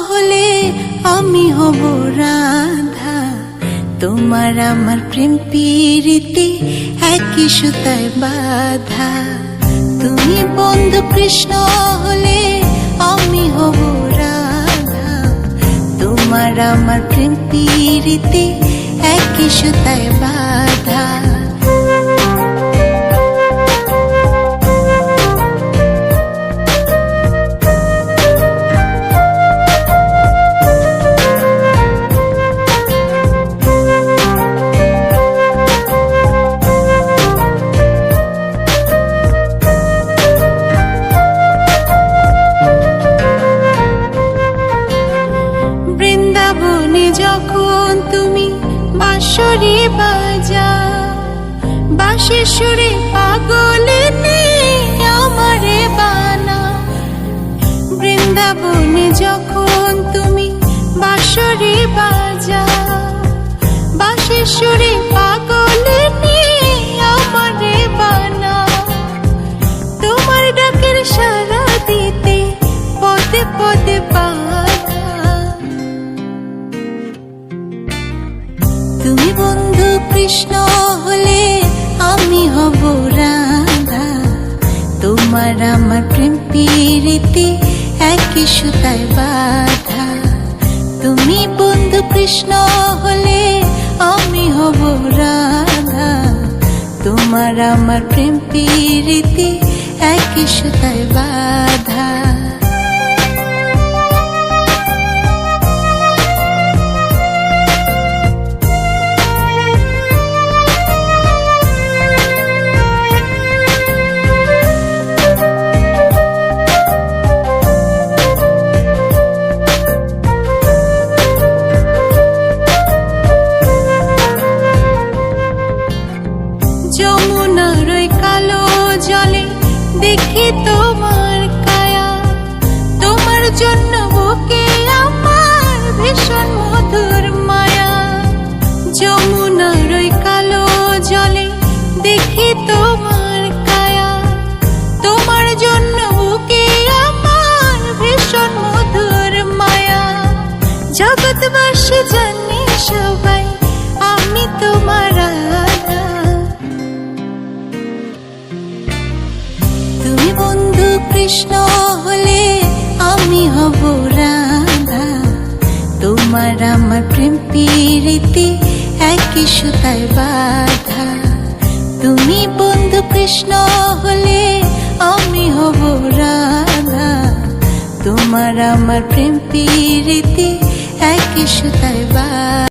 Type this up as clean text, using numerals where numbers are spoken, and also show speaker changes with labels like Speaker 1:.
Speaker 1: হলে আমি হব রাধা, তোমার আমার প্রেম প্রীতি একই সুতায় বাঁধা। তুমি বন্ধু কৃষ্ণ হলে আমি হব রাধা, তোমার আমার প্রেম প্রীতি একই সুতায় বাঁধা। বৃন্দাবনে যখন তুমি বাঁশরি বাজাও, বাঁশির সুরে পাগলে আমারে বানাও। বৃন্দাবনে যখন তুমি বাঁশরি বাজাও, বাঁশির সুরে পাগলে আমারে বানাও। তোমার ডাকের সাড়া দিতে পদে পদে তুমি বন্ধু কৃষ্ণ হলে আমি হব রাধা, তোমার আমার প্রেম প্রীতি একই সুতায় বাঁধা। তুমি বন্ধু কৃষ্ণ হলে আমি হব রাধা, তোমার আমার প্রেম প্রীতি একই সুতায় বাঁধা। যমুনার ওই কালো জলে দেখি তোমার কায়া, তোমার জন্য বুকে আমার ভীষণ মধুর মায়া। যমুনার ওই কালো জলে দেখি তোমার কায়া, তোমার জন্য বুকে আমার ভীষণ মধুর মায়া। জগৎবাসী জানে সবাই আমি তোমার রাধা, তুমি বন্ধু কৃষ্ণ হলে আমি হব রাধা, তোমার আমার প্রেম প্রীতি একই সুতায় বাঁধা। তুমি বন্ধু কৃষ্ণ হলে আমি হব রাধা, তোমার আমার প্রেম প্রীতি একই সুতায় বাঁধা।